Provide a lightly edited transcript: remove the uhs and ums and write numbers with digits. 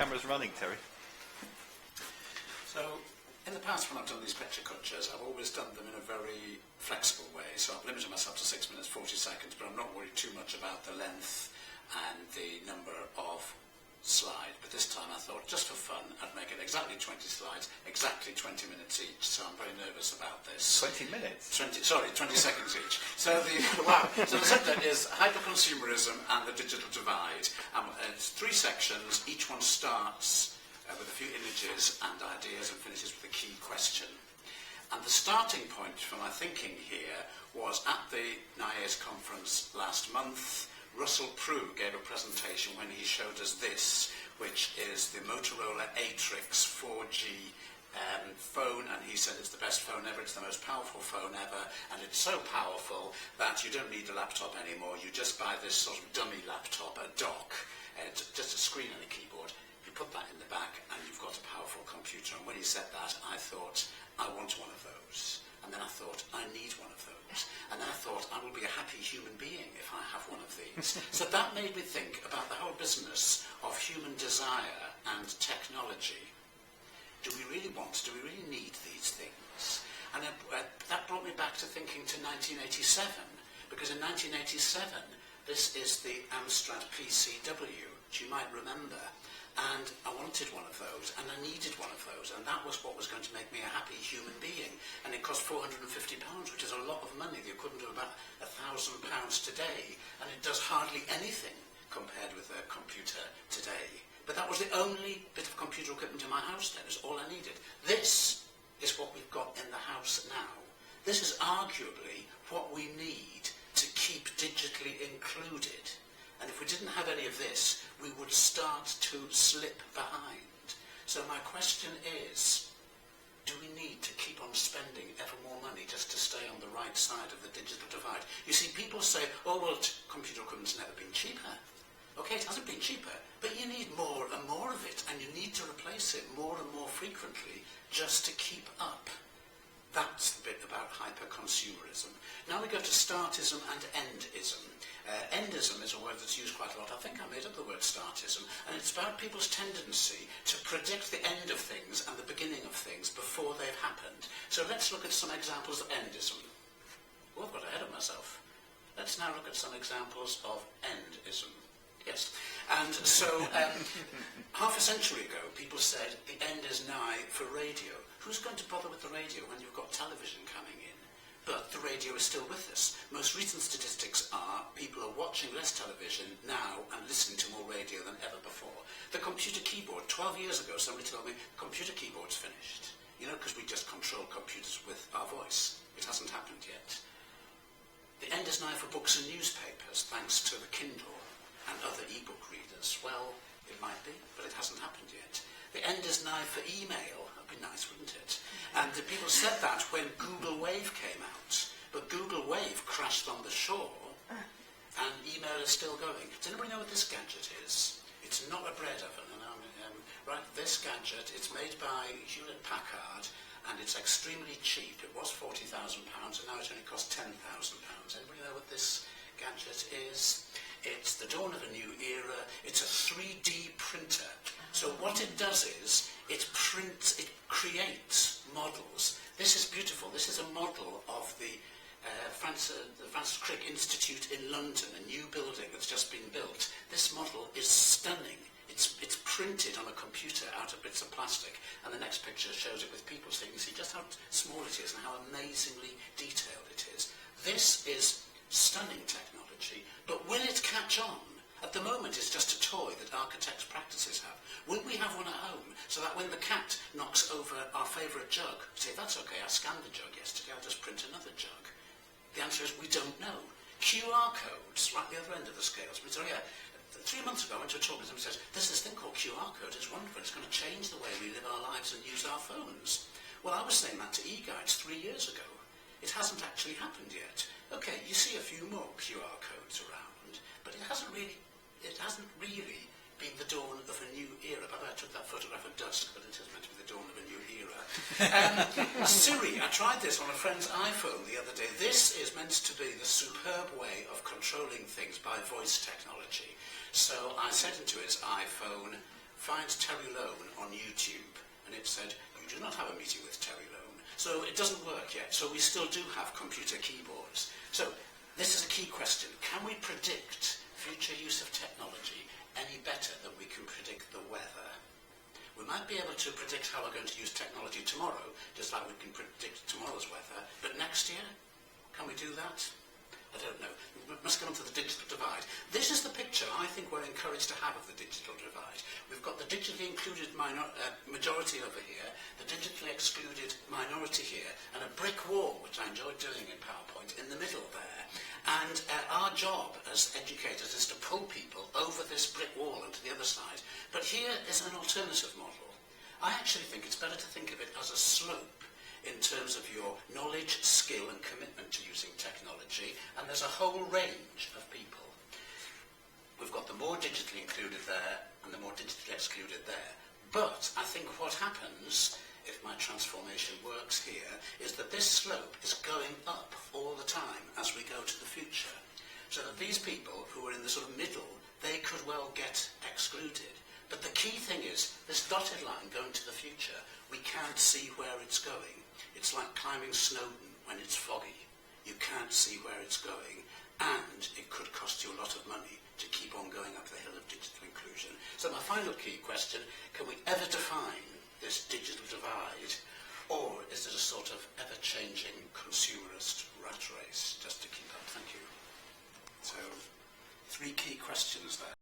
camera's running, Terry. So, in the past when I've done these Petcha Kutchas, I've always done them in a very flexible way. So I've limited myself to 6 minutes, 40 seconds, but I'm not worried too much about the length and the number of slides. But this time I thought, just for fun, I'd make it exactly 20 slides, exactly 20 minutes each. So I'm very nervous about this. 20 minutes? 20 seconds each. So So the subject is Hyperconsumerism and the Digital Divide. It's 3 sections. Each one starts with a few images and ideas and finishes with a key question. And the starting point for my thinking here was at the NIA's conference last month. Russell Prue gave a presentation when he showed us this, which is the Motorola Atrix 4G phone, and he said it's the best phone ever, it's the most powerful phone ever, and it's so powerful that you don't need a laptop anymore. You just buy this sort of dummy laptop, a dock, just a screen and a keyboard. You put that in the back and you've got a powerful computer. And when he said that, I thought, I want one of those. And then I thought, I need one of those. And then I thought, I will be a happy human being if I have one of these. So that made me think about the whole business of human desire and technology. Do we really need these things? And that brought me back to thinking to 1987. Because in 1987, this is the Amstrad PCW, which you might remember. And I wanted one of those, and I needed one of those, and that was what was going to make me a happy human being. And it cost £450, which is a lot of money, the equivalent of about £1,000 today, and it does hardly anything compared with a computer today. But that was the only bit of computer equipment in my house then, is all I needed. This is what we've got in the house now. This is arguably what we need to keep digitally included. And if we didn't have any of this, we would start to slip behind. So my question is, do we need to keep on spending ever more money just to stay on the right side of the digital divide? You see, people say, oh, well, computer equipment's never been cheaper. Okay, it hasn't been cheaper, but you need more and more of it, and you need to replace it more and more frequently just to keep up. That's the bit about hyperconsumerism. Now we go to startism and endism. Endism is a word that's used quite a lot. I think I made up the word startism. And it's about people's tendency to predict the end of things and the beginning of things before they've happened. So let's look at some examples of endism. Oh, I've got ahead of myself. Let's now look at some examples of endism. Yes. And so, half a century ago, people said the end is nigh for radio. Who's going to bother with the radio when you've got television coming in? But the radio is still with us. Most recent statistics are people are watching less television now and listening to more radio than ever before. The computer keyboard, 12 years ago, somebody told me, computer keyboard's finished. You know, because we just control computers with our voice. It hasn't happened yet. The end is nigh for books and newspapers, thanks to the Kindle and other e-book readers. Well, it might be, but it hasn't happened yet. The end is nigh for email. That'd be nice, wouldn't it? And the people said that when Google Wave came out. But Google Wave crashed on the shore, and email is still going. Does anybody know what this gadget is? It's not a bread oven. And right, this gadget, it's made by Hewlett Packard, and it's extremely cheap. It was £40,000, and now it only costs £10,000. Anybody know what this gadget is? It's the dawn of a new era. It's a 3D printer. So what it does is, it creates models. This is beautiful. This is a model of the Francis Crick Institute in London, a new building that's just been built. This model is stunning. It's printed on a computer out of bits of plastic, and the next picture shows it with people, so you can see just how small it is and how amazingly detailed it is. This is stunning technology, but will it catch on? At the moment, it's just a toy that architects' practices have. Will we have one at home so that when the cat knocks over our favourite jug, we say, that's okay, I scanned the jug yesterday, I'll just print another jug? The answer is we don't know. QR codes, right at the other end of the scales. We say, yeah, 3 months ago I went to a talk with them and says, there's this thing called QR code, it's wonderful, it's going to change the way we live our lives and use our phones. Well, I was saying that to e-guides 3 years ago. It hasn't actually happened yet. Okay, you see a few more QR codes around, but it hasn't really been the dawn of a new era. By the way, I took that photograph at dusk, but it is meant to be the dawn of a new era. Siri, I tried this on a friend's iPhone the other day. This is meant to be the superb way of controlling things by voice technology. So I said into his iPhone, finds Terry Loane on YouTube, and it said, you do not have a meeting with Terry Loane. So it doesn't work yet. So we still do have computer keyboards. So this is a key question. Can we predict future use of technology any better than we can predict the weather? We might be able to predict how we're going to use technology tomorrow, just like we can predict tomorrow's weather, but next year, can we do that? I don't know. We must go on to the digital divide. This is the picture I think we're encouraged to have of the digital divide. We've got the digitally included majority over here, the digitally excluded minority here, and a brick wall, which I enjoyed doing in PowerPoint, in the middle there. And our job as educators is to pull people over this brick wall and to the other side. But here is an alternative model. I actually think it's better to think of it as a slope in terms of your knowledge, skill and commitment to using technology, and there's a whole range of people. We've got the more digitally included there and the more digitally excluded there. But I think what happens, if my transformation works here, is that this slope is going up all the time as we go to the future. So that these people who are in the sort of middle, they could well get excluded. But the key thing is, this dotted line going to the future, we can't see where it's going. It's like climbing Snowdon when it's foggy. You can't see where it's going, and it could cost you a lot of money to keep on going up the hill of digital inclusion. So my final key question, can we ever define this digital divide, or is it a sort of ever-changing consumerist rat race just to keep up? Thank you. So, 3 key questions there.